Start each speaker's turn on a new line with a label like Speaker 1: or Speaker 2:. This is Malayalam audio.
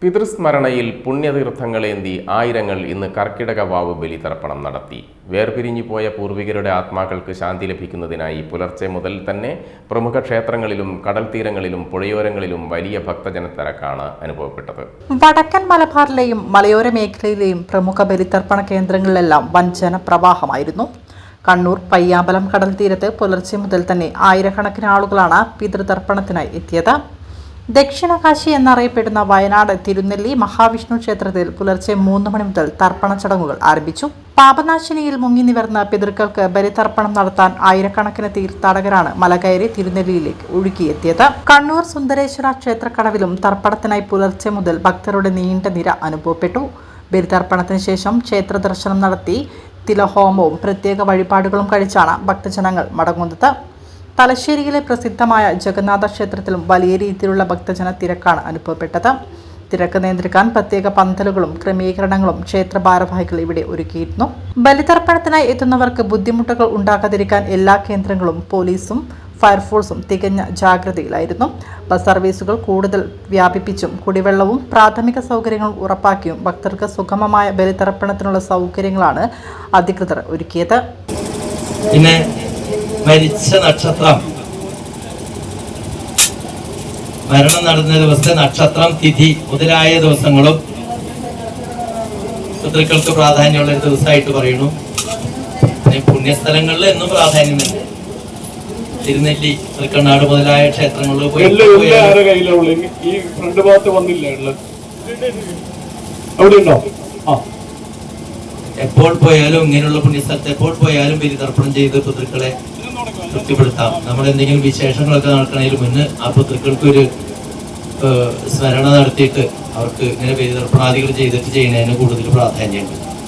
Speaker 1: പിതൃസ്മരണയിൽ പുണ്യതീർത്ഥങ്ങളേന്തി ആയിരങ്ങൾ ഇന്ന് കർക്കിടക വാവ് ബലിതർപ്പണം നടത്തി. വേർപിരിഞ്ഞു പോയ പൂർവികരുടെ ആത്മാക്കൾക്ക് ശാന്തി ലഭിക്കുന്നതിനായി പുലർച്ചെ മുതൽ തന്നെ പ്രമുഖ ക്ഷേത്രങ്ങളിലും കടൽ തീരങ്ങളിലും പുഴയോരങ്ങളിലും വലിയ ഭക്തജനത്തിരക്കാണ് അനുഭവപ്പെട്ടത്.
Speaker 2: വടക്കൻ മലബാറിലെയും മലയോര മേഖലയിലെയും പ്രമുഖ ബലിതർപ്പണ കേന്ദ്രങ്ങളിലെല്ലാം വൻ ജനപ്രവാഹമായിരുന്നു. കണ്ണൂർ പയ്യാമ്പലം കടൽ തീരത്ത് പുലർച്ചെ മുതൽ തന്നെ ആയിരക്കണക്കിന് ആളുകളാണ് പിതൃതർപ്പണത്തിനായി എത്തിയത്. ദക്ഷിണകാശി എന്നറിയപ്പെടുന്ന വയനാട് തിരുനെല്ലി മഹാവിഷ്ണു ക്ഷേത്രത്തിൽ പുലർച്ചെ 3 മണി മുതൽ തർപ്പണ ചടങ്ങുകൾ ആരംഭിച്ചു. പാപനാശിനിയിൽ മുങ്ങി നിവർന്ന പിതൃക്കൾക്ക് ബലിതർപ്പണം നടത്താൻ ആയിരക്കണക്കിന് തീർത്ഥാടകരാണ് മലകയറി തിരുനെല്ലിയിലേക്ക് ഒഴുകിയെത്തിയത്. കണ്ണൂർ സുന്ദരേശ്വര ക്ഷേത്രക്കടവിലും തർപ്പണത്തിനായി പുലർച്ചെ മുതൽ ഭക്തരുടെ നീണ്ട നിര അനുഭവപ്പെട്ടു. ബലിതർപ്പണത്തിന് ശേഷം ക്ഷേത്ര ദർശനം നടത്തി തിലഹോമവും പ്രത്യേക വഴിപാടുകളും കഴിച്ചാണ് ഭക്തജനങ്ങൾ മടങ്ങുന്നത്. തലശ്ശേരിയിലെ പ്രസിദ്ധമായ ജഗന്നാഥ ക്ഷേത്രത്തിലും വലിയ രീതിയിലുള്ള ഭക്തജന തിരക്കാണ് അനുഭവപ്പെട്ടത്. തിരക്ക് നിയന്ത്രിക്കാൻ പ്രത്യേക പന്തലുകളും ക്രമീകരണങ്ങളും ക്ഷേത്ര ഭാരവാഹികൾ ഇവിടെ ഒരുക്കിയിരുന്നു. ബലിതർപ്പണത്തിനായി എത്തുന്നവർക്ക് ബുദ്ധിമുട്ടുകൾ ഉണ്ടാകാതിരിക്കാൻ എല്ലാ കേന്ദ്രങ്ങളും പോലീസും ഫയർഫോഴ്സും തികഞ്ഞ ജാഗ്രതയിലായിരുന്നു. ബസ് സർവീസുകൾ കൂടുതൽ വ്യാപിപ്പിച്ചും കുടിവെള്ളവും പ്രാഥമിക സൗകര്യങ്ങളും ഉറപ്പാക്കിയും ഭക്തർക്ക് സുഗമമായ ബലിതർപ്പണത്തിനുള്ള സൗകര്യങ്ങളാണ് അധികൃതർ ഒരുക്കിയത്.
Speaker 3: മരിച്ച നക്ഷത്രം, മരണം നടന്ന ദിവസത്തെ നക്ഷത്രം, തിഥി മുതലായ ദിവസങ്ങളും പിതൃക്കൾക്ക് പ്രാധാന്യമുള്ള ഒരു ദിവസമായിട്ട് പറയുന്നു. പുണ്യസ്ഥലങ്ങളിൽ എന്നും പ്രാധാന്യമുണ്ട്. തിരുനെല്ലി, തൃക്കണ്ണാട് മുതലായ ക്ഷേത്രങ്ങളിൽ പോയി എപ്പോൾ പോയാലും ഇങ്ങനെയുള്ള പുണ്യസ്ഥലത്ത് എപ്പോൾ പോയാലും ബലിതർപ്പണം ചെയ്ത് പിതൃക്കളെ തൃപ്തിപ്പെടുത്താം. നമ്മൾ എന്തെങ്കിലും വിശേഷങ്ങളൊക്കെ നടക്കണതിന് മുന്നേ ആ പിതൃക്കൾക്ക് ഒരു സ്മരണ നടത്തിയിട്ട് അവർക്ക് ഇങ്ങനെ ബലിതർപ്പണാദികൾ ചെയ്തിട്ട് ചെയ്യുന്നതിന് കൂടുതൽ പ്രാധാന്യമുണ്ട്.